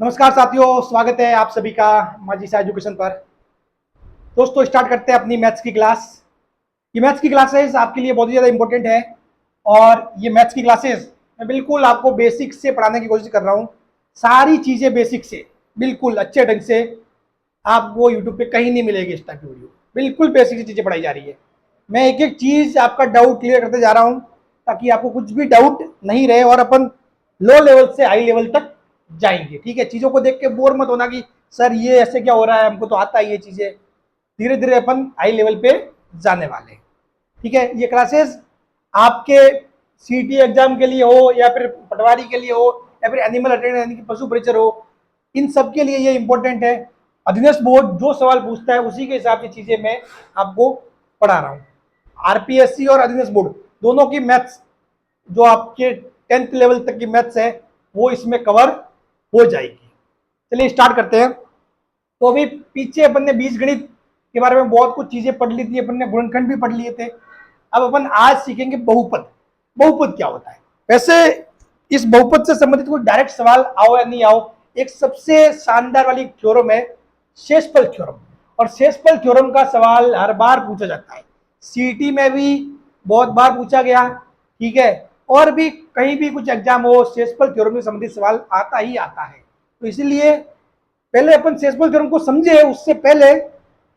नमस्कार साथियों, स्वागत है आप सभी का माजिसा एजुकेशन पर। दोस्तों, स्टार्ट करते हैं अपनी मैथ्स की क्लास। ये मैथ्स की क्लासेस आपके लिए बहुत ही ज़्यादा इंपॉर्टेंट है और ये मैथ्स की क्लासेस मैं बिल्कुल आपको बेसिक से पढ़ाने की कोशिश कर रहा हूँ। सारी चीज़ें बेसिक से बिल्कुल अच्छे ढंग से आपको यूट्यूब पे कहीं नहीं मिलेगी। इस टाइप की वीडियो बिल्कुल बेसिक से चीज़ें पढ़ाई जा रही है। मैं एक एक चीज़ आपका डाउट क्लियर करते जा रहा हूँ ताकि आपको कुछ भी डाउट नहीं रहे और अपन लो लेवल से हाई लेवल तक जाएंगे। ठीक है, चीज़ों को देख के बोर मत होना कि सर ये ऐसे क्या हो रहा है, हमको तो आता है ये चीज़ें। धीरे धीरे अपन हाई लेवल पे जाने वाले हैं। ठीक है, ये क्लासेस आपके सीटी एग्जाम के लिए हो या फिर पटवारी के लिए हो या फिर एनिमल अटेंडेंट यानी कि पशु परिचर हो, इन सब के लिए ये इंपॉर्टेंट है। अधीनस्थ बोर्ड जो सवाल पूछता है उसी के हिसाब से चीजें मैं आपको पढ़ा रहा हूँ। आरपीएससी और अधीनस्थ बोर्ड दोनों की मैथ्स जो आपके 10th लेवल तक की मैथ्स है वो इसमें कवर हो जाएगी। चलिए स्टार्ट करते हैं। तो अभी पीछे अपन ने बीज गणित के बारे में बहुत कुछ चीजें पढ़ ली थी, अपन ने गुणनखंड भी पढ़ लिए थे। अब अपन आज सीखेंगे बहुपद। बहुपद क्या होता है? वैसे इस बहुपद से संबंधित कोई डायरेक्ट सवाल आओ या नहीं आओ, एक सबसे शानदार वाली थ्योरम है शेषफल थ्योरम। और शेषफल थ्योरम का सवाल हर बार पूछा जाता है, सीटी में भी बहुत बार पूछा गया। ठीक है, और भी कहीं भी कुछ एग्जाम हो, शेषफल थ्योरम से संबंधित सवाल आता ही आता है। तो इसीलिए पहले अपन शेषफल थ्योरम को समझे, उससे पहले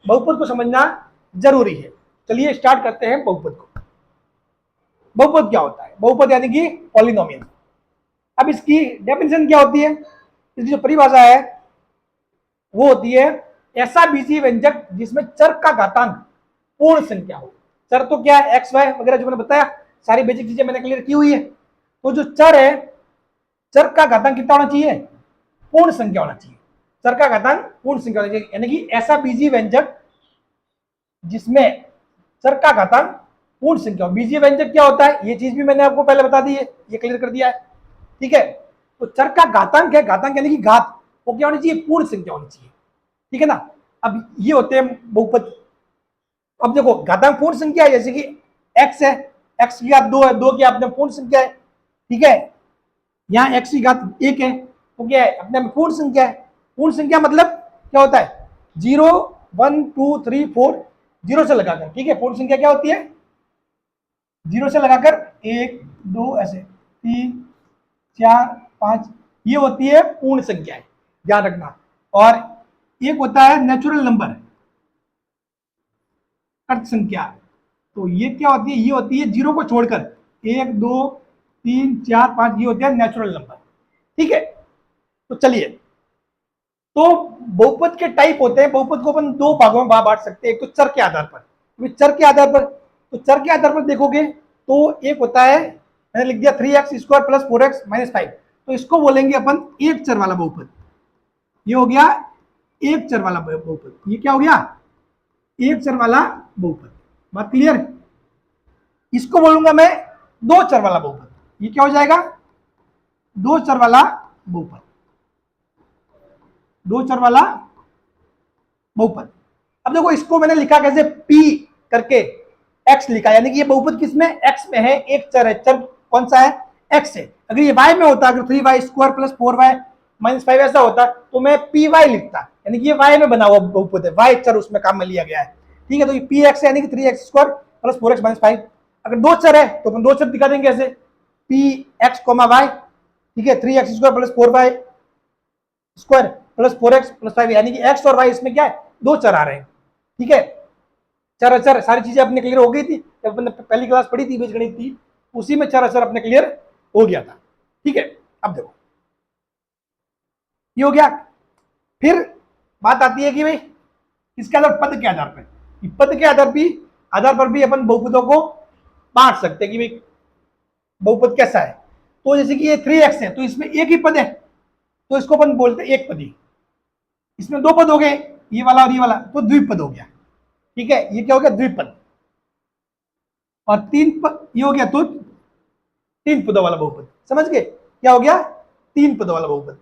बहुपद को समझना जरूरी है। चलिए स्टार्ट करते हैं बहुपद को। बहुपद क्या होता है? बहुपद यानी कि पॉलिनोमियल। अब इसकी डेफिनेशन क्या होती है? इसकी जो परिभाषा है वो होती है ऐसा बीजीय व्यंजक जिसमें चर का घातांक पूर्ण संख्या हो। चर तो क्या है? एक्स वाई वगैरह जो मैंने बताया, सारी बेसिक चीजें मैंने क्लियर की हुई है। तो जो चर है, चर का घातांक कितना होना चाहिए? पूर्ण संख्या होना चाहिए। चर का घातांक पूर्ण संख्या होना चाहिए, यानी कि ऐसा बीजीय व्यंजक जिसमें चर का घातांक पूर्ण संख्या हो। बीजीय व्यंजक क्या होता है ये चीज भी मैंने आपको पहले बता दी है, ये क्लियर कर दिया है। ठीक है, तो चर का घातांक है, घातांक यानी कि घात, वो क्या होनी चाहिए? पूर्ण संख्या होनी चाहिए। ठीक है ना? अब ये होते हैं बहुपद। अब देखो, घातांक पूर्ण संख्या है, जैसे कि एक्स है, एक्स की घात 2 है, 2 की अपने पूर्ण संख्या है। ठीक है, यहाँ एक्स की घात 1 है, तो क्या है? अपने में पूर्ण संख्या है। पूर्ण संख्या मतलब क्या होता है? 0 1 2 3 4 जीरो से लगाकर। ठीक है, पूर्ण संख्या क्या होती है? 0 से लगाकर 1 2 ऐसे 3 4 5, ये होती है पूर्ण संख्या, ध्यान रखना। और एक होता है नेचुरल नंबर, अर्थ संख्या। तो ये क्या होती है? ये होती है 0 को छोड़कर 1 2 3 4 5, ये होते हैं नेचुरल नंबर। ठीक है, तो चलिए, तो बहुपद के टाइप होते हैं। बहुपद को अपन दो भागों में बांट सकते हैं। एक तो चर के आधार पर, चर के आधार पर, तो चर के आधार पर देखोगे तो एक होता है, मैंने लिख दिया 3x² प्लस 4x माइनस 5, तो इसको बोलेंगे अपन एक चर वाला बहुपद। ये हो गया एक चर वाला बहुपद। ये क्या हो गया? एक चर वाला बहुपद। बात क्लियर? इसको बोलूंगा मैं दो चर वाला बहुपद। ये क्या हो जाएगा? दो चर वाला बहुपद। दो चर वाला बहुपद। अब देखो, इसको मैंने लिखा कैसे? P करके x लिखा, यानी कि ये बहुपद किसमें? x में है, एक चर है। चर कौन सा है? x है। अगर ये y में होता, अगर 3y² प्लस 4y माइनस 5 ऐसा होता तो मैं py लिखता, यानी कि ये y में बना हुआ बहुपद है, y चर उसमें काम में लिया गया है। ठीक है, तो ये px है, यानी कि 3x² प्लस 4x माइनस 5। अगर दो चर है तो अपन दो चर दिखा देंगे ऐसे, px, y। ठीक है, 3x² plus 4y square plus 4x plus 5, यानी कि x और y इसमें क्या है? दो चर आ रहे हैं। ठीक है, चर अचर सारी चीजें अपने क्लियर हो गई थी जब अपन पहली क्लास पढ़ी थी, बीजगणित थी, उसी में चर अचर अपने क्लियर हो गया था। ठीक है, अब देखो ये हो गया। फिर बात आती है कि भाई इसके आधार पद के आधार पर, पद के आधार पर भी अपन बहुपदों को बांट सकते हैं कि भाई बहुपद कैसा है। तो जैसे कि ये 3x है, तो इसमें एक ही पद है, तो इसको अपन बोलते हैं एक पदी। इसमें दो पद हो गए, ये वाला और ये वाला, तो द्विपद हो गया। ठीक है, ये क्या हो गया? द्विपद। और तीन पद ये हो गया तो तीन पदों वाला बहुपद। समझ गए क्या हो गया? तीन पदों वाला बहुपद।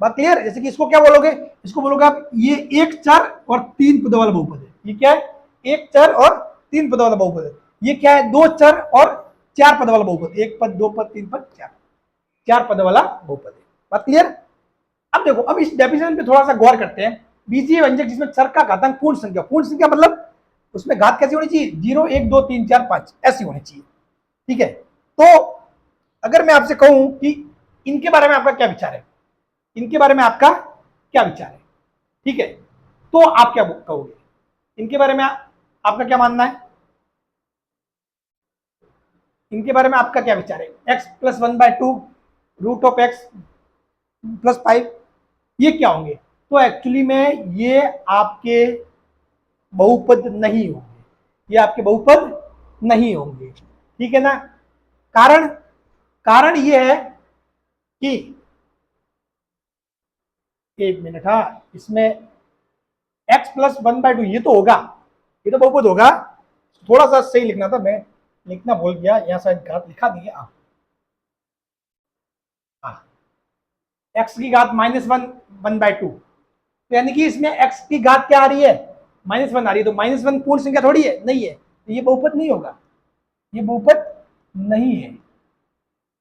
बात क्लियर? जैसे कि इसको क्या बोलोगे? इसको बोलोगे आप ये एक चर और तीन पदों वाला बहुपद है। ये क्या है? एक चर और तीन पदों वाला बहुपद है। ये क्या है? दो चर और चार पद वाला बहुपद। एक पद, दो पद, तीन पद, चार, चार पद वाला बहुपद है। बात क्लियर? अब देखो, अब इस डेफिनेशन पे थोड़ा सा गौर करते हैं। बीजीय व्यंजक जिसमें चर का घातांक पूर्ण संख्या मतलब उसमें घात कैसी होनी चाहिए, 0 1 2 3 4 5 ऐसी होनी चाहिए। ठीक है, तो अगर मैं आपसे कहूं कि इनके बारे में आपका क्या विचार है, इनके बारे में आपका क्या विचार है, ठीक है, तो आप क्या कहोगे इनके बारे में, आपका क्या मानना है, इनके बारे में आपका क्या विचार है? X plus 1/2 root of x plus 5, ये क्या होंगे? तो एक्चुअली में ये आपके बहुपद नहीं होंगे, ये आपके बहुपद नहीं होंगे, ठीक है ना। कारण कारण ये है कि, एक मिनट, हाँ, इसमें x प्लस 1/2 ये तो होगा, ये तो बहुपद होगा। थोड़ा सा सही लिखना था, मैं लिखना भूल गया, यहाँ शायद घात लिखा नहीं है। एक्स की घात -1/2, तो यानी कि इसमें x की घात क्या आ रही है, -1 आ रही है, तो -1 पूर्ण संख्या थोड़ी है, नहीं है, तो ये बहुपद नहीं होगा, ये बहुपद नहीं है,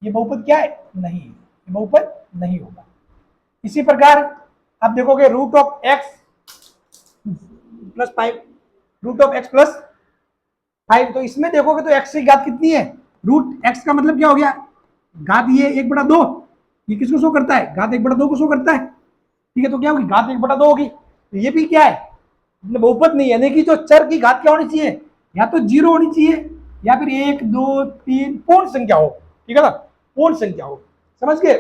ये बहुपद क्या है, नहीं है, ये बहुपद नहीं होगा। इसी प्रकार आप देखोगे root of x plus 5, root of x plus 5, तो इसमें देखोगे तो एक्स की घात कितनी है, रूट एक्स का मतलब क्या हो गया, घात ये 1/2, ये किसको शो करता है, घात 1/2 को शो करता है, ठीक है, तो क्या होगी, घात 1/2 होगी, तो ये भी क्या है, बहुपद नहीं है, यानी कि जो चर की घात क्या होनी चाहिए, या तो 0 होनी चाहिए, या फिर 1 2 3 पूर्ण संख्या हो, ठीक है ना, पूर्ण संख्या हो, समझ गए,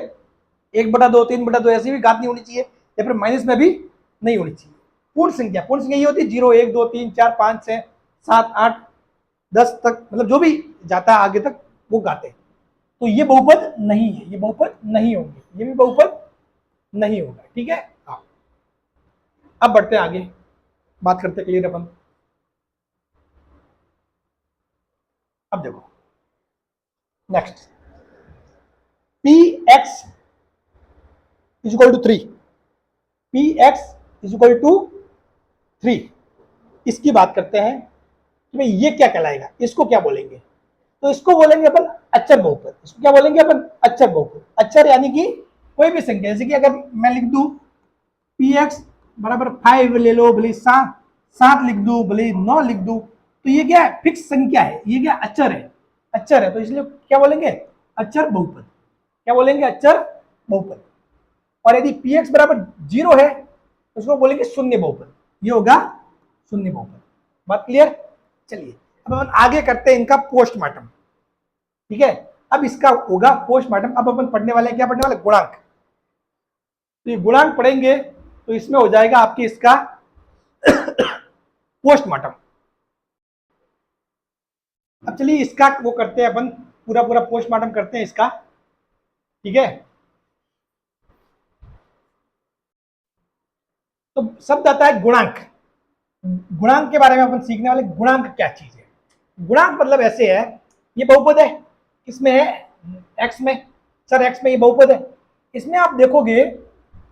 1/2 3/2 ऐसी भी घात नहीं होनी चाहिए, या फिर माइनस में भी नहीं होनी चाहिए, पूर्ण संख्या ये होती है 0 1 2 3 4 5 6 7 8 10 तक, मतलब जो भी जाता है आगे तक वो गाते हैं, तो ये बहुपद नहीं है, ये बहुपद नहीं होंगे, ये भी बहुपद नहीं होगा, ठीक है। हाँ, अब बढ़ते हैं आगे, बात करते क्लियर अपन। अब देखो next, P x is equal to 3, P x is equal to 3, इसकी बात करते हैं कि भाई ये क्या कहलाएगा, इसको क्या बोलेंगे, तो इसको बोलेंगे अपन अच्चर बहुपद, इसको क्या बोलेंगे अपन, अच्चर बहुपद, अच्चर यानी कि कोई भी संख्या, जैसे कि अगर मैं लिख दूं पी एक्स बराबर 5 ले लो, भले 7 लिख दू, भले 9 लिख दू, तो ये क्या है, फिक्स संख्या है, ये क्या अच्चर है, अच्चर है, तो इसलिए क्या बोलेंगे, अच्चर बहुपद, क्या बोलेंगे, अच्चर बहुपद। और यदि पी एक्स बराबर 0 है तो उसको बोलेंगे शून्य बहुपद, ये होगा शून्य बहुपद। बात क्लियर, चलिए अब अपन आगे करते हैं इनका पोस्टमार्टम, ठीक है, अब इसका होगा पोस्टमार्टम, अब अपन पढ़ने वाले क्या पढ़ने वाले, गुणांक, तो ये गुणांक पढ़ेंगे तो इसमें हो जाएगा आपकी इसका पोस्टमार्टम। अब चलिए इसका वो करते हैं अपन, पूरा पूरा पोस्टमार्टम करते हैं इसका, ठीक है। तो शब्द आता है गुणांक, गुणांक के बारे में अपन सीखने वाले, गुणांक क्या चीज है, गुणांक मतलब ऐसे है, ये बहुपद है, किसमें है, एक्स में, सर एक्स में ये बहुपद है, इसमें आप देखोगे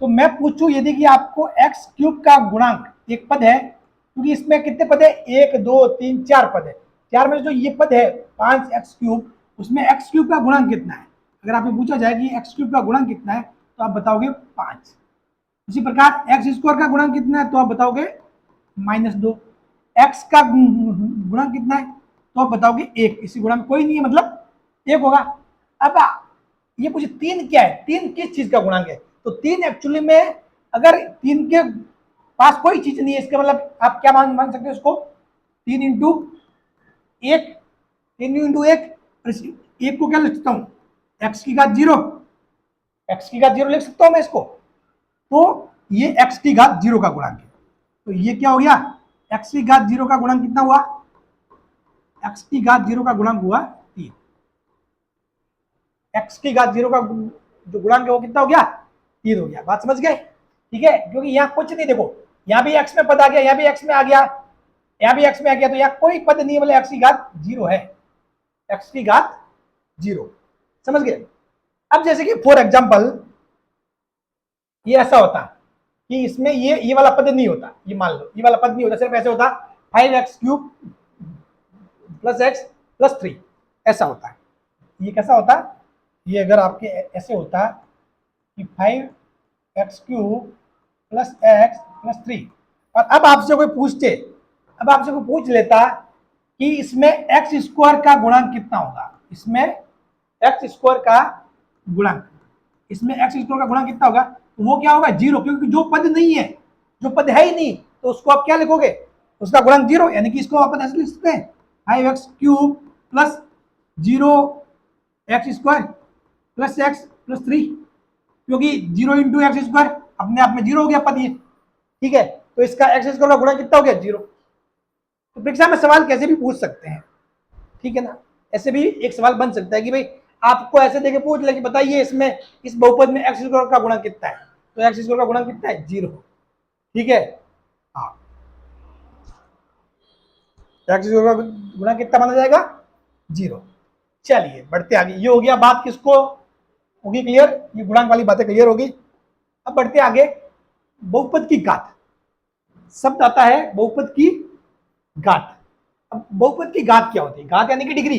तो मैं पूछूं यदि कि आपको एक्स क्यूब का गुणांक एक पद है, क्योंकि इसमें कितने पद है, 1 2 3 4 पद है, चार में जो ये पद है 5x3, उसमें एक्स क्यूब का गुणांक कितना है, अगर आपसे पूछा जाए कि एक्स क्यूब का गुणांक कितना है तो आप बताओगे 5। इसी प्रकार एक्स स्क्वायर का गुणांक कितना है तो आप बताओगे -2, एक्स का गुणांक कितना है तो आप बताओगे 1, इसी गुणा में कोई नहीं है मतलब 1 होगा। अब ये पूछे 3 क्या है, 3 किस चीज का गुणांक है, तो 3 एक्चुअली में अगर 3 के पास कोई चीज नहीं है, इसका मतलब आप क्या मान सकते हो इसको, 3 इंटू 1, 3 इंटू 1, एक को क्या लिख सकता हूँ, एक्स की घात 0, एक्स की घात 0 लिख सकता हूँ मैं इसको, तो ये x की घात 0 का गुणांक है, तो ये क्या हो गया, x की घात 0 का गुणांक कितना हुआ, x की घात 0 का गुणांक हुआ 3, x की घात 0 का जो गुणांक है वो कितना हो गया, 3 हो गया, बात समझ गए, ठीक है, क्योंकि यहाँ कुछ नहीं, देखो यहाँ भी x में पद आ गया, यहाँ भी x में आ गया, यहाँ भी x में आ गया, तो यहाँ कोई पद नहीं है, बोले x की घात 0 है, x की घात 0, समझ गए। अब जैसे कि फॉर एग्जाम्पल ये ऐसा होता कि इसमें ये वाला पद नहीं होता, ये मान लो ये वाला पद नहीं होता, सिर्फ ऐसे होता 5x³ प्लस x प्लस 3, ऐसा होता है, ये कैसा होता, ये अगर आपके ऐसे होता कि 5 x cube plus x plus 3। और अब आपसे कोई पूछते, अब आपसे कोई पूछ लेता कि इसमें एक्स स्क्वायर का गुणांक कितना होगा, इसमें एक्स स्क्वायर का गुणांक, इसमें एक्स स्क्वायर का गुणांक कितना होगा, तो वो क्या होगा, जीरो, क्योंकि जो पद नहीं है, जो पद है ही नहीं, तो उसको आप क्या लिखोगे, उसका गुणांक जीरो, यानी कि इसको आप ऐसे लिख सकते हैं 5x cube plus zero x square plus x plus 3, क्योंकि जीरो इंटू एक्स स्क्वायर अपने आप में जीरो हो गया पद ये, ठीक है, तो इसका एक्स स्क्वायर का गुणांक कितना हो गया, जीरो। तो परीक्षा में सवाल कैसे भी पूछ सकते हैं, ठीक है ना, ऐसे भी एक सवाल बन सकता है कि भाई आपको ऐसे देके पूछ ले कि बताइए इसमें इस बहुपद में एक्स स्क्वायर का गुणांक कितना है, तो एक्स स्क्वायर का गुणांक कितना है, जीरो, ठीक है। हाँ, एक्स स्क्वायर का गुणांक कितना माना जाएगा, जीरो। चलिए बढ़ते आगे, ये हो गया बात किसको होगी क्लियर, ये गुणांक वाली बातें क्लियर होगी। अब बढ़ते आगे, बहुपद की घात, शब्द आता है बहुपद की घात। अब बहुपद की घात क्या होती है, घात यानी कि डिग्री,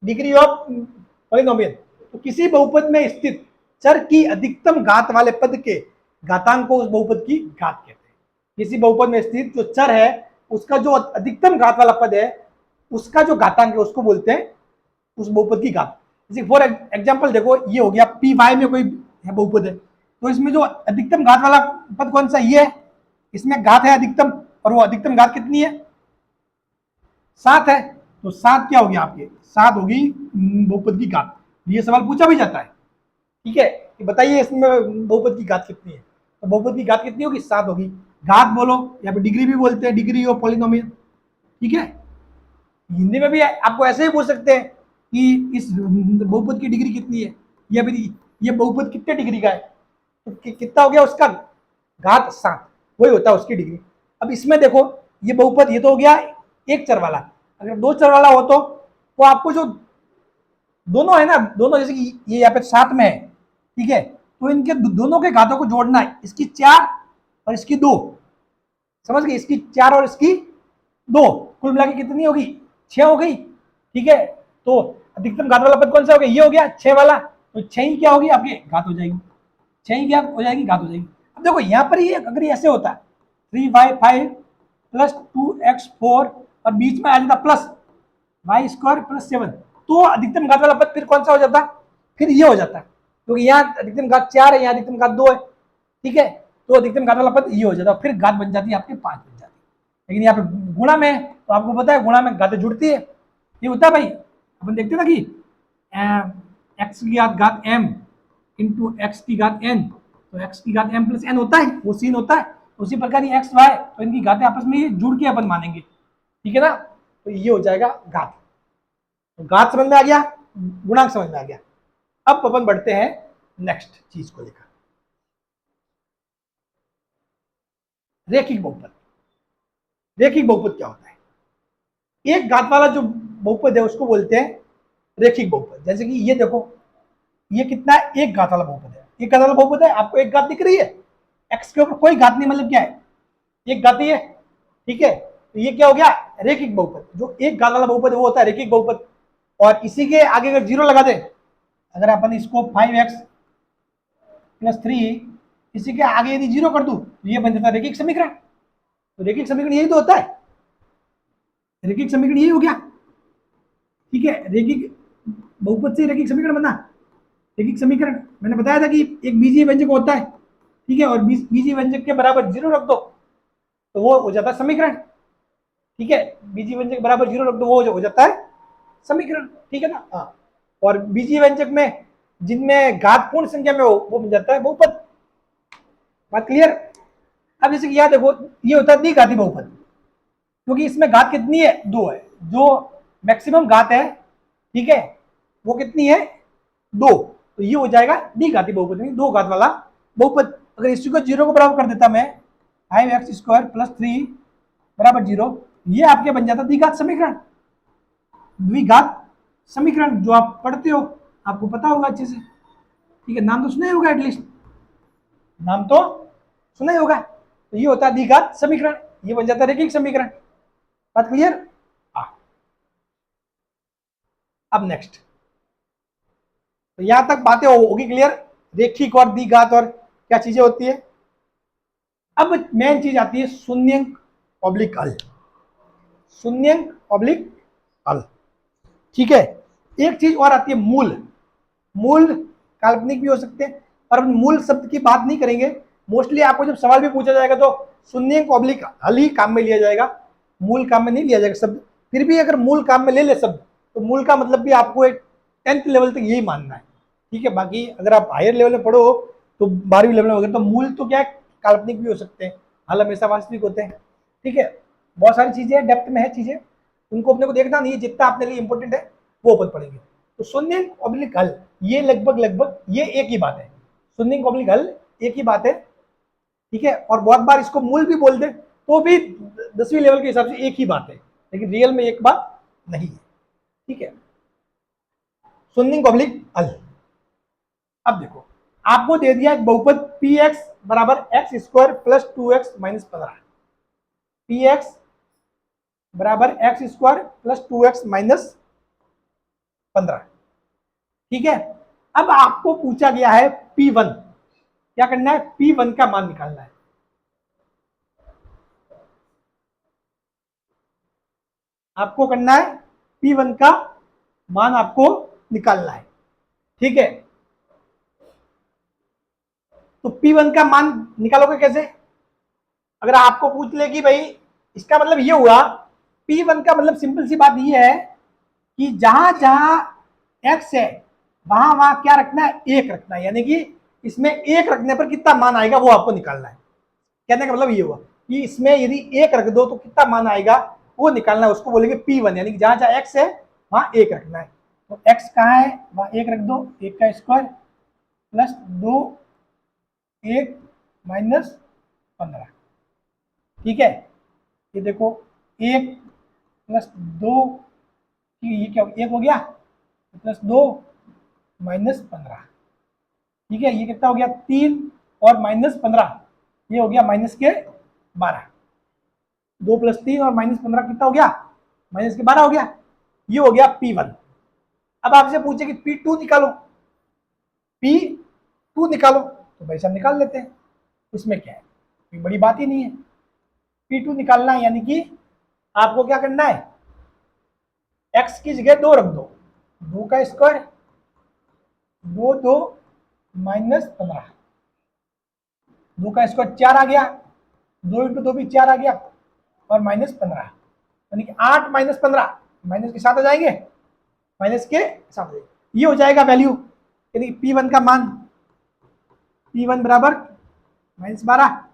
डिग्री ऑफ पॉलिनोमियल। तो किसी बहुपद में स्थित चर की अधिकतम घात वाले पद के घातांक को उस बहुपद की घात कहते हैं। किसी बहुपद में स्थित जो चर है उसका जो अधिकतम घात वाला पद है उसका जो घातांक है उसको बोलते हैं उस बहुपद की घात। जैसे फॉर एग्जांपल देखो, ये हो गया पी वाई में कोई है बहुपद है, तो इसमें जो अधिकतम घात वाला पद कौन सा, ये है, इसमें घात है अधिकतम, और वो अधिकतम घात कितनी है, 7 है, तो 7 क्या होगी आपके, 7 होगी बहुपद की घात। ये सवाल पूछा भी जाता है, ठीक है, कि बताइए इसमें बहुपद की घात कितनी है, तो बहुपद की घात कितनी होगी, 7 होगी। घात बोलो या फिर डिग्री भी बोलते हैं, डिग्री ऑफ पॉलिनोमियल, ठीक है। हिंदी में भी आपको ऐसे ही पूछ सकते हैं कि इस बहुपद की डिग्री कितनी है, या फिर ये बहुपद कितने डिग्री का है, तो कितना हो गया उसका घात 7, वही होता है उसकी डिग्री। अब इसमें देखो, ये बहुपद ये तो हो गया एक चर वाला, अगर दो चर वाला हो तो आपको जो दोनों है ना, दोनों जैसे कि ये यहाँ पे 7 में है, ठीक है, तो इनके दोनों के घातों को जोड़ना है, इसकी 4 और इसकी 2, समझ गए, इसकी 4 और इसकी 2, कुल मिला के कितनी होगी, 6 हो गई, ठीक है। तो अधिकतम घात वाला पद कौन सा हो गया, ये हो गया 6 वाला, तो 6 ही क्या होगी आपकी घात हो जाएगी, 6 ही क्या हो जाएगी, घात हो जाएगी। अब देखो यहाँ पर ये अगर ये ऐसे होता है 3y5 प्लस 2x4 और बीच में आ जाता प्लस वाई स्क्वायर प्लस 7, तो अधिकतम घात वाला पद फिर कौन सा हो जाता, फिर ये हो जाता, क्योंकि यहाँ अधिकतम घात 4 है, यहाँ अधिकतम घात 2 है, ठीक है, तो अधिकतम घात वाला पद ये हो जाता, फिर घात बन जाती है आपके 5 बन जाती है। लेकिन यहाँ पे गुणा में है, तो आपको पता है गुणा में घातें जुड़ती है, ये होता है भाई, अपन देखते हैं ना कि एक्स की घात m इंटू एक्स की घात n, तो एक्स की घात m प्लस n होता है, वो सीन होता है, उसी प्रकार ये एक्स वाई, तो इनकी घातें आपस में ये जुड़ के अपन मानेंगे, ठीक है ना, तो ये हो जाएगा घात। तो घात समझ में आ गया, गुणांक समझ में आ गया। अब अपन बढ़ते हैं नेक्स्ट चीज को लेकर, रेखिक बहुपद। रेखिक बहुपद क्या होता है, एक घात वाला जो बहुपद है उसको बोलते हैं रेखिक बहुपद। जैसे कि ये देखो, ये कितना है, एक घात वाला बहुपद है, एक घात वाला बहुपद है, आपको एक घात दिख रही है, एक्स के ऊपर कोई घात नहीं, मतलब क्या है, एक घात ही है, ठीक है, तो ये क्या हो गया, रेखिक बहुपद। जो एक घात वाला बहुपद है वो होता है रेखिक बहुपद। और इसी के आगे अगर जीरो लगा दे, अगर अपन इसको 5x प्लस 3 इसी के आगे यदि जीरो कर दूं तो ये बन जाता है रेखिक समीकरण। तो रेखिक समीकरण यही तो होता है, रेखिक समीकरण यही हो गया, ठीक है, रेखिक बहुपद से रेखिक समीकरण बना। रेखिक समीकरण मैंने बताया था कि एक बीजीय व्यंजक होता है, ठीक है, और बीजीय व्यंजक के बराबर जीरो रख दो तो वो हो जाता है समीकरण, ठीक है, बीजीय व्यंजक बराबर जीरो रख दो वो हो जाता है समीकरण, ठीक है ना। हाँ, और बीजीय व्यंजक में जिनमें घात पूर्ण संख्या में हो वो बन जाता है बहुपद। बात क्लियर। अब जैसे कि याद देखो, ये होता है द्विघाती बहुपद, क्योंकि इसमें घात कितनी है, 2 है, जो मैक्सिमम घात है, ठीक है, वो कितनी है, 2, तो ये हो जाएगा द्विघाती बहुपद, दो घात वाला बहुपद। अगर इसी को जीरो को बराबर कर देता मैं, 5x स्क्वायर प्लस 3 बराबर जीरो, ये आपके बन जाता द्विघात समीकरण। द्विघात समीकरण जो आप पढ़ते हो आपको पता होगा अच्छे से, ठीक है, नाम तो सुना ही होगा, एटलीस्ट नाम तो सुना ही होगा। तो ये होता है द्विघात समीकरण, ये बन जाता है रेखिक समीकरण। बात क्लियर। अब नेक्स्ट, तो यहां तक बातें होगी क्लियर, रेखिक और द्विघात और क्या चीजें होती है। अब मेन चीज आती है शून्यंक ऑब्लिक हल, शून्यंक ऑब्लिक हल, ठीक है। एक चीज और आती है मूल, मूल काल्पनिक भी हो सकते हैं, और हम मूल शब्द की बात नहीं करेंगे। मोस्टली आपको जब सवाल भी पूछा जाएगा तो शून्यंक ऑब्लिक हल ही काम में लिया जाएगा, मूल काम में नहीं लिया जाएगा शब्द। फिर भी अगर मूल काम में ले ले शब्द, तो मूल का मतलब भी आपको एक 10th लेवल तक यही मानना है, ठीक है। बाकी अगर आप हायर लेवल में पढ़ो तो 12वीं लेवल में वगैरह, तो मूल तो क्या है, काल्पनिक भी हो सकते हैं, हल हमेशा वास्तविक होते हैं, ठीक है। बहुत सारी चीजें डेप्थ में है चीजें, उनको अपने को देखना नहीं है, जितना अपने लिए इंपॉर्टेंट है वो अपन पढ़ेंगे। तो शून्य ऑब्लिक हल, ये लगभग लगभग ये एक ही बात है, शून्य ऑब्लिक हल एक ही बात है, ठीक है। और बहुत बार इसको मूल भी बोल दे तो भी 10वीं लेवल के हिसाब से एक ही बात है, लेकिन रियल में एक बात नहीं है, ठीक है। शून्य ऑब्लिक हल। अब देखो, आपको दे दिया एक बहुपद पी एक्स बराबर x square plus 2x minus 15, P x बराबर x square plus 2x minus 15, ठीक है। अब आपको पूछा गया है P1, क्या करना है, P1 का मान निकालना है। आपको करना है P1 का मान आपको निकालना है, ठीक है। तो P1 का मान निकालोगे कैसे। अगर आपको पूछ ले कि भाई इसका मतलब ये हुआ, P1 का मतलब सिंपल सी बात ये है कि जहां जहां x है वहां वहां क्या रखना है, एक रखना है, यानी कि इसमें एक रखने पर कितना मान आएगा वो आपको निकालना है। कहने का मतलब ये हुआ कि इसमें यदि एक रख दो तो कितना मान आएगा वो निकालना है, उसको बोलेंगे P1, यानी कि जहां जहां x है वहां एक रखना है। तो x कहाँ है वहां एक रख दो, एक का स्क्वायर प्लस 2 1 माइनस 15, ठीक है। ये देखो 1 प्लस 2, ये क्या एक हो गया, प्लस 2 माइनस 15, ठीक है। ये कितना हो गया 3 और माइनस 15, ये हो गया माइनस के 12, 2 प्लस 3 और माइनस 15 कितना हो गया, माइनस के 12 हो गया, ये हो गया P1। अब आपसे पूछे कि P2 निकालो, P2 निकालो, तो भाई साहब निकाल लेते हैं, उसमें क्या है, कोई बड़ी बात ही नहीं है। P2 निकालना है, यानी कि आपको क्या करना है, x की जगह 2 रख दो, 2 का स्क्वायर 2 2 माइनस 15, 2 का स्क्वायर 4 आ गया, 2 इंटू 2 भी 4 आ गया, और माइनस 15, यानी कि 8 माइनस 15 माइनस के साथ आ जाएंगे, माइनस के साथ आ जाएंगे, ये हो जाएगा वैल्यू, यानी P1 का मान, P1 बराबर माइनस 12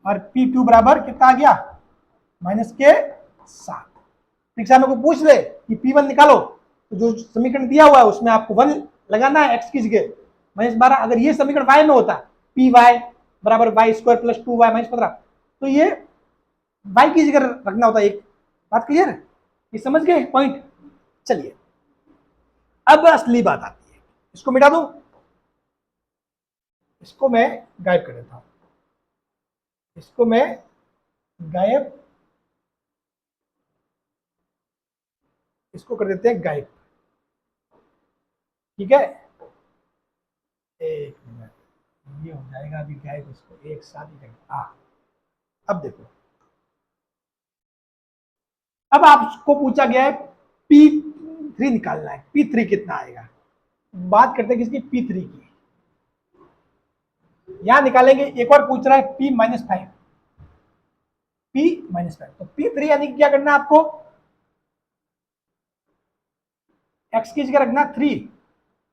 और P2 बराबर कितना आ गया, माइनस के 7। एग्जाम को पूछ ले कि P1 निकालो, तो जो समीकरण दिया हुआ है उसमें आपको 1 लगाना है x की जगह माइनस 12। अगर ये समीकरण y में होता, पी वाई बराबर y square plus 2y minus 15, तो ये y की जगह रखना होता। एक बात क्लियर है, ये समझ गए पॉइंट। चलिए अब असली बात आती है, इसको मिटा दूं, इसको मैं गायब कर देता हूं, इसको मैं गायब, इसको कर देते हैं गायब, ठीक है। एक मिनट, ये हो जाएगा अभी गायब, इसको एक साथ ही करेंगे। अब देखो, अब आपको पूछा गया है P3 निकालना है, P3 कितना आएगा। बात करते हैं किसकी, P3 की, यहां निकालेंगे। एक और पूछ रहा है P माइनस 5, P माइनस 5, तो P3 यानी क्या करना है आपको, x की जगह रखना 3,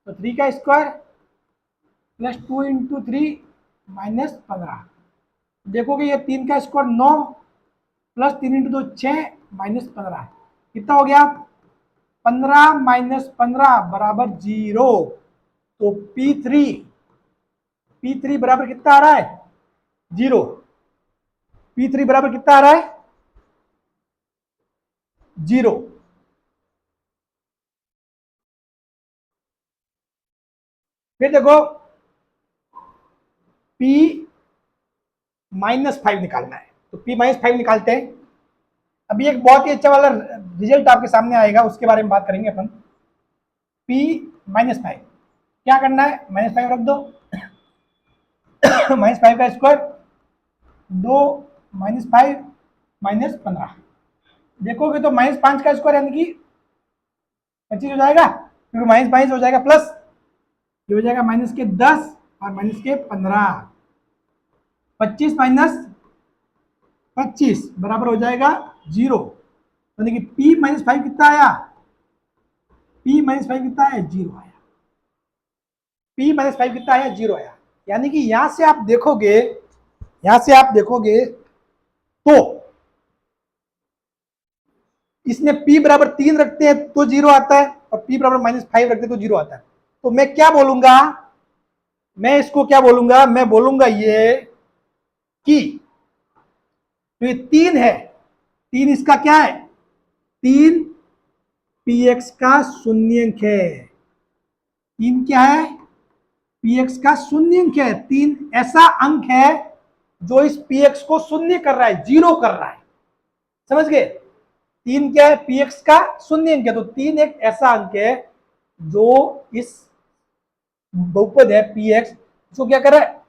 तो 3 का स्क्वायर प्लस 2 इंटू 3 माइनस 15, देखोगे ये 3 का स्क्वायर 9 प्लस 3 इंटू 2 6 माइनस 15, कितना हो गया 15 माइनस 15 बराबर 0। तो P3 बराबर कितना आ रहा है, 0। P3 बराबर कितना आ रहा है, 0। फिर देखो P माइनस 5 निकालना है, तो P माइनस 5 निकालते हैं। अभी एक बहुत ही अच्छा वाला रिजल्ट आपके सामने आएगा, उसके बारे में बात करेंगे अपन। P माइनस 5 क्या करना है, माइनस 5 रख दो, -5 का स्क्वायर 2 -5 -15, देखोगे तो -5 का स्क्वायर यानी कि 25 हो जाएगा, क्योंकि -5 हो जाएगा प्लस, ये हो जाएगा -10 और -15, 25 माइनस 25 बराबर हो जाएगा 0, यानी कि P-5 कितना आया, P-5 कितना आया, 0 आया, P-5 कितना आया, 0 आया। यानी कि यहां से आप देखोगे, यहां से आप देखोगे तो इसमें P बराबर 3 रखते हैं तो 0 आता है, और P बराबर -5 रखते हैं तो 0 आता है। तो मैं क्या बोलूंगा, मैं इसको क्या बोलूंगा, मैं बोलूंगा ये कि तो ये 3 है, 3 इसका क्या है, 3 px का शून्यंक है, 3 क्या है, px का शून्यंक है, 3 ऐसा अंक है जो इस px को शून्य कर रहा है, 0 कर रहा है, समझ गए। 3 क्या है, px का शून्यंक है, तो 3 एक ऐसा अंक है जो इस बहुपद है px, इसको क्या कर रहा है,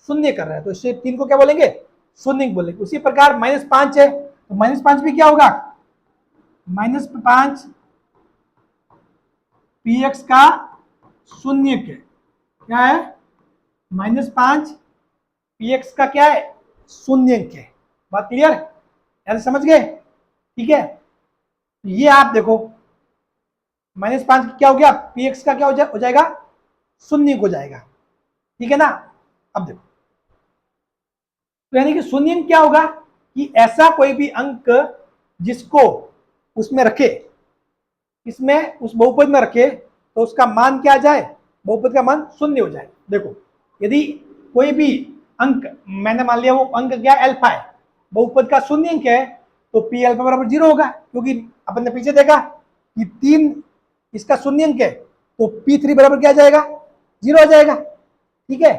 शून्य कर रहा है, तो इससे 3 को क्या बोलेंगे, शून्य बोलेंगे। उसी प्रकार -5 है, तो -5 भी क्या होगा, -5 px का शून्यक है, क्या है, -5 px का क्या है, शून्यक है। बात क्लियर, ऐसे समझ गए, ठीक है। ये आप देखो -5 क्या हो गया, px का क्या हो जाएगा, शून्य हो जाएगा, ठीक है ना। अब देखो, तो यानी कि शून्य क्या होगा कि ऐसा कोई भी अंक जिसको उसमें रखे, इसमें उस बहुपद में रखे, तो उसका मान क्या आ जाए, बहुपद का मान शून्य हो जाए। देखो यदि कोई भी अंक, मैंने मान लिया वो अंक क्या अल्फा है, बहुपद का शून्यंक है, तो पी अल्फा बराबर 0 होगा, क्योंकि अपन ने पीछे देखा कि 3 इसका शून्यंक है, तो P3 बराबर क्या आ जाएगा, 0 आ जाएगा, ठीक है।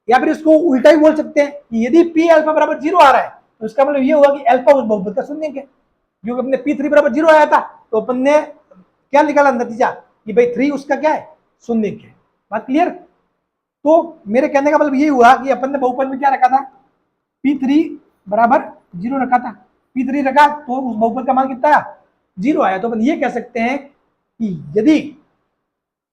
या फिर इसको उल्टा भी बोल सकते हैं कि यदि P अल्फा बराबर 0 आ रहा है, तो इसका मतलब ये हुआ कि अल्फा उस बहुपद का शून्यंक है, क्योंकि अपने P3 बराबर 0 आया था, तो अपन ने क्या निकाला नतीजा कि भाई 3 उसका क्या है, शून्यंक है। बात क्लियर। तो मेरे कहने का मतलब ये हुआ कि अपन ने बहुपद में क्या रखा था, P3 बराबर 0 रखा था, P3 रखा तो उस बहुपद का मान कितना आया, 0 आया। तो अपन ये कह सकते हैं कि यदि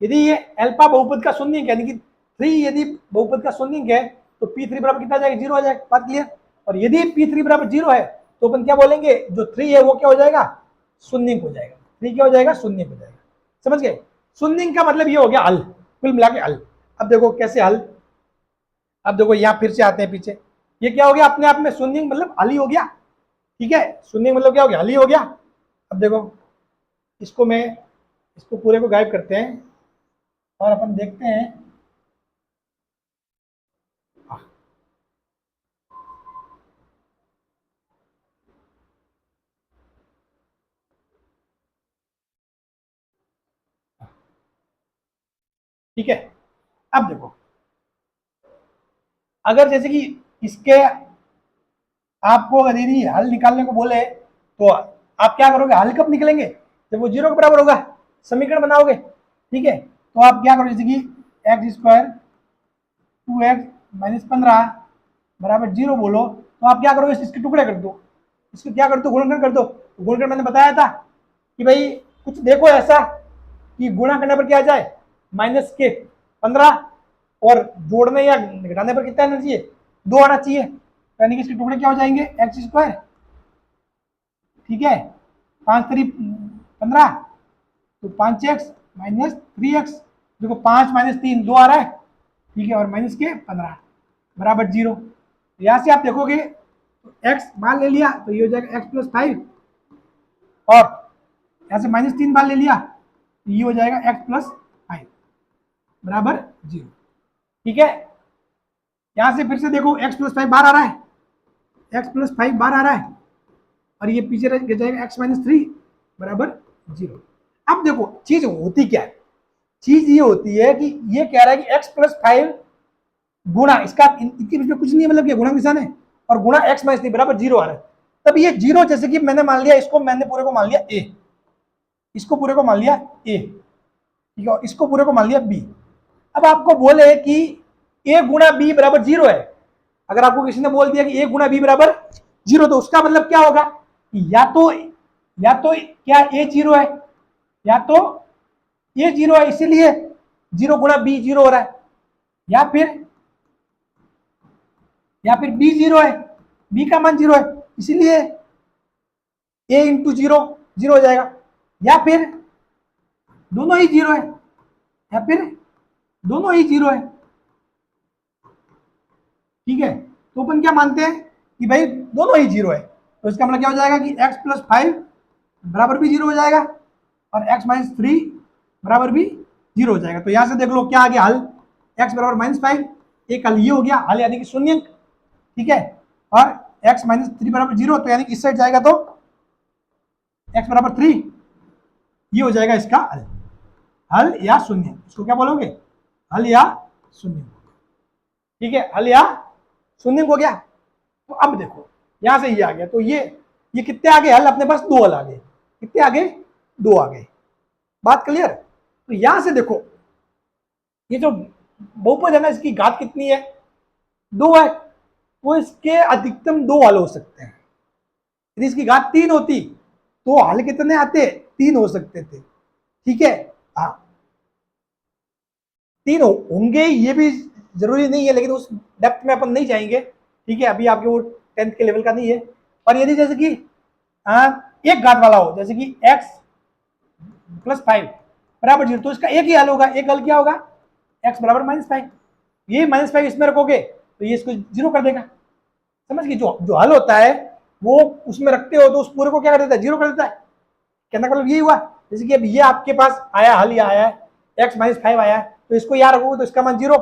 यदि ये अल्फा बहुपद का शून्यंक है, यानी कि 3 यदि बहुपद का शून्यंक है, तो P3 बराबर कितना आ जाएगा, 0 आ जाएगा। बात क्लियर। और यदि P3 बराबर 0 है, तो अपन क्या बोलेंगे, जो 3 है वो क्या हो जाएगा, शून्यंक हो जाएगा, 3 क्या हो जाएगा, शून्यंक हो जाएगा, समझ गए। शून्यंक का मतलब ये हो गया हल, कुल मिला के हल। अब देखो कैसे हल, अब देखो यहाँ फिर से आते हैं पीछे, ये क्या हो गया, अपने आप में शून्यंक मतलब हल ही हो गया, ठीक है, शून्यंक मतलब क्या हो गया, हल ही हो गया। अब देखो इसको मैं, इसको पूरे को गायब करते हैं और अपन देखते हैं, ठीक है। अब देखो अगर जैसे कि इसके आपको अगर यदि हल निकालने को बोले, तो आप क्या करोगे, हल कब निकलेंगे, जब वो 0 के बराबर होगा, समीकरण बनाओगे, ठीक है। तो आप क्या करो, जैसे कि एक्स स्क्वायर 2x-15 बराबर 0 बोलो, तो आप क्या करोगे, इसके टुकड़े कर दो, इसको क्या कर दो, गुणनखंड कर दो। गुणनखंड मैंने बताया था कि भाई कुछ देखो ऐसा कि गुणा करने पर क्या आ जाए, -15, और जोड़ने या घटाने पर कितना आना चाहिए, 2 आना चाहिए, यानी कि इसके टुकड़े क्या हो जाएंगे, एक्स स्क्वायर, ठीक है, 5×3 = 15, तो 5x -3x, देखो 5 - 3 2 आ रहा है, ठीक है, और माइनस के 15 बराबर 0। यहां से आप देखोगे तो x मान ले लिया, तो ये हो जाएगा x+5, और यहां से -3 बार ले लिया, तो ये हो जाएगा x+5 बराबर 0, ठीक है। यहां से फिर से देखो x+5 बार आ रहा है, x+5 बार आ रहा है, और ये पीछे रह जाएगा x-3 बराबर 0। अब देखो चीज होती क्या है, चीज ये होती है कि ये कह रहा है कि x+5 गुणा इसका, इनके बीच में कुछ नहीं है, मतलब ये गुणा निशान है, और गुणा x-3 बराबर 0 आ रहा है। तब ये 0 जैसे कि मैंने मान लिया, इसको मैंने पूरे को मान लिया a, इसको पूरे को मान लिया a, ठीक है, इसको पूरे को मान लिया b। अब आपको बोले कि ए गुणा बी बराबर 0 है। अगर आपको किसी ने बोल दिया कि ए गुणा बी बराबर 0, तो उसका मतलब क्या होगा? या तो क्या ए 0 है, या तो ए 0 है इसीलिए 0 गुणा बी 0 हो रहा है, या फिर बी 0 है, बी का मान 0 है इसीलिए ए इंटू 0 0 हो जाएगा, या फिर दोनों ही 0 है, या फिर दोनों ही 0 है। ठीक है, तो अपन क्या मानते हैं कि भाई दोनों ही 0 है, तो इसका मतलब क्या हो जाएगा कि x प्लस 5 बराबर भी 0 हो जाएगा और x माइनस 3 बराबर भी 0 हो जाएगा। तो यहां से देख लो क्या आ गया हल, x बराबर -5, एक हल ये हो गया हल यानी कि शून्य। ठीक है, और x माइनस 3 बराबर 0, तो यानी कि इस साइड जाएगा तो x बराबर 3, ये हो जाएगा इसका हल, हल या शून्य, इसको क्या बोलोगे? हल या शून्य। ठीक है, हल या शून्य हो गया। तो अब देखो यहां से ये आ गया, तो ये कितने आ गए हल अपने पास? 2 हल आ गए। कितने आ गए? 2 आ गए। बात क्लियर? तो यहां से देखो ये जो बहुपद है ना, इसकी घात कितनी है? 2 है, तो इसके अधिकतम 2 हल हो सकते हैं। यदि इसकी घात 3 होती तो हल कितने आते? 3 हो सकते थे। ठीक है, हाँ 3 होंगे, ये भी जरूरी नहीं है, लेकिन उस डेप्थ में अपन नहीं जाएंगे। ठीक है, अभी आपके वो 10th के लेवल का नहीं है। और यदि जैसे कि एक घात वाला हो, जैसे कि x प्लस 5 बराबर 0, तो इसका एक ही हल होगा। एक हल क्या होगा? x बराबर -5, ये -5 इसमें रखोगे तो ये इसको 0 कर देगा। समझ गए? जो जो हल होता है वो उसमें रखते हो तो उस पूरे को क्या कर देता है? 0 कर देता है। कहने का मतलब यही हुआ, जैसे कि अब ये आपके पास आया हल, या आया है x -5 आया है, तो इसको यहाँ रखोगे तो इसका मान 0,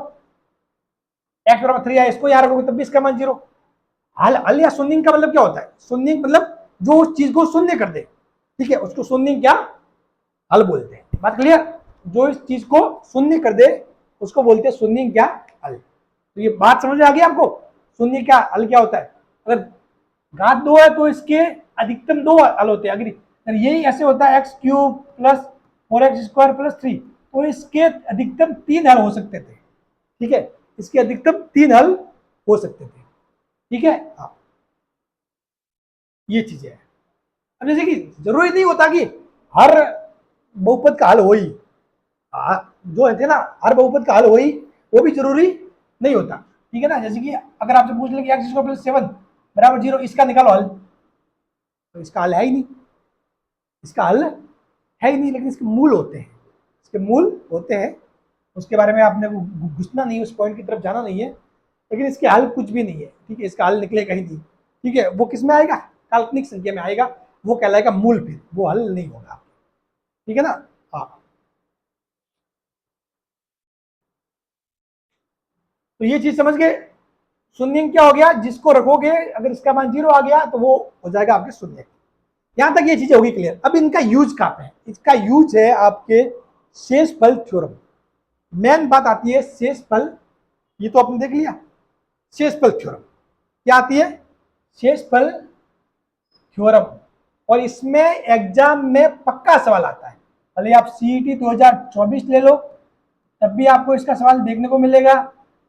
x बराबर 3 आया, इसको यहाँ रखोगे तब भी इसका मान 0। हल हल या शून्य का मतलब क्या होता है? शून्य मतलब जो उस चीज को शून्य कर दे। ठीक है, उसको शून्य क्या हल बोलते हैं। बात क्लियर? जो इस चीज को शून्य कर दे उसको बोलते हैं शून्य क्या हल। तो ये बात समझ में आ गई आपको? शून्य क्या हल क्या होता है? अगर घात 2 है तो इसके अधिकतम 2 हल होते हैं। अगर यही ऐसे होता है x cube plus 4x square plus 3, तो इसके अधिकतम 3 हल हो सकते थे। ठीक है, इसके अधिकतम 3 हल हो सकते थे। ठीक है, हाँ ये चीजें है। अब जैसे कि जरूरी नहीं होता कि हर बहुपद का हल हो ही, जो है ना हर बहुपद का हल हो ही, वो भी जरूरी नहीं होता। ठीक है ना, जैसे कि अगर आपसे पूछ ले कि x स्क्वायर प्लस 7 बराबर 0, इसका निकालो हल, तो इसका हल है ही नहीं, इसका हल है ही नहीं, लेकिन इसके मूल होते हैं, इसके मूल होते हैं। उसके बारे में आपने घुसना नहीं, उस पॉइंट की तरफ जाना नहीं है, लेकिन इसके हल कुछ भी नहीं है। ठीक है, इसका हल निकलेगा ही नहीं। ठीक है, वो किस में आएगा? काल्पनिक संख्या में आएगा, वो कहलाएगा मूल, फिर वो हल नहीं होगा। ठीक है ना? हाँ, तो ये चीज समझ गए। शून्य क्या हो गया? जिसको रखोगे अगर इसका मान 0 आ गया तो वो हो जाएगा आपके शून्य। यहां तक ये चीजें होगी क्लियर। अब इनका यूज कहां पे है? इसका यूज है आपके शेषफल थ्योरम। मेन बात आती है शेषफल, ये तो आपने देख लिया। शेषफल थ्योरम क्या आती है? शेषफल थ्योरम, और इसमें एग्जाम में पक्का सवाल आता है। भले आप सीईटी 2024 ले लो तब भी आपको इसका सवाल देखने को मिलेगा।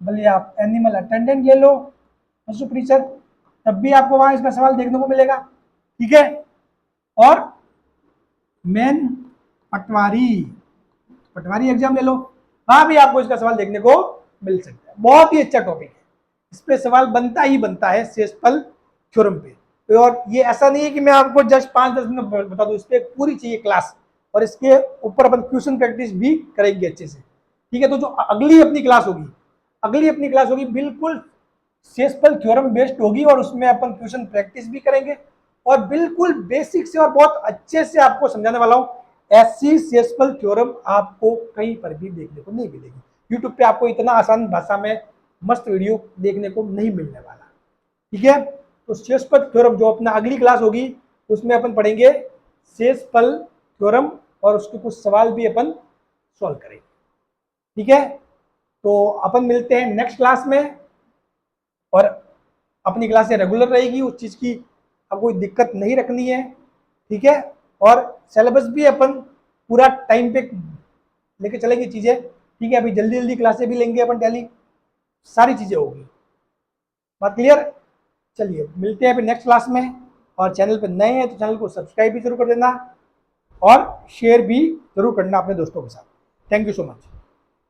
भले आप एनिमल अटेंडेंट ले लो, पशु परीक्षक, तब भी आपको वहां इसका सवाल देखने को मिलेगा। ठीक है, और मेन पटवारी, पटवारी एग्जाम ले लो, वहां भी आपको इसका सवाल देखने को मिल सकता है। बहुत ही अच्छा टॉपिक है, इस पे सवाल बनता ही बनता है शेषफल थ्योरम पे। तो और ये ऐसा नहीं है कि मैं आपको जस्ट 5-10 मिनट बता दूं, इस पे पूरी चाहिए क्लास, और इसके ऊपर अपन क्वेश्चन प्रैक्टिस भी करेंगे अच्छे से। ठीक है, तो जो अगली अपनी क्लास होगी, अगली अपनी क्लास होगी बिल्कुल शेषफल थ्योरम बेस्ड होगी, और उसमें अपन क्वेश्चन प्रैक्टिस भी करेंगे और बिल्कुल बेसिक से और बहुत अच्छे से आपको समझाने वाला हूं। ऐसी शेषफल थ्योरम आपको कहीं पर भी देखने को नहीं मिलेगी। यूट्यूब पे आपको इतना आसान भाषा में मस्त वीडियो देखने को नहीं मिलने वाला। ठीक है, तो शेषफल थ्योरम जो अपना अगली क्लास होगी उसमें अपन पढ़ेंगे शेषफल थ्योरम, और उसके कुछ सवाल भी अपन सॉल्व करेंगे। ठीक है, तो अपन मिलते हैं नेक्स्ट क्लास में, और अपनी क्लासें रेगुलर रहेगी, उस चीज़ की अब कोई दिक्कत नहीं रखनी है। ठीक है, और सिलेबस भी अपन पूरा टाइम पे लेके चलेंगे चीज़ें। ठीक है, अभी जल्दी जल्दी क्लासें भी लेंगे अपन डेली। सारी चीज़ें होगी। बात क्लियर? चलिए मिलते हैं फिर नेक्स्ट क्लास में, और चैनल पर नए हैं तो चैनल को सब्सक्राइब भी जरूर कर देना और शेयर भी जरूर करना अपने दोस्तों के साथ। Thank you so much.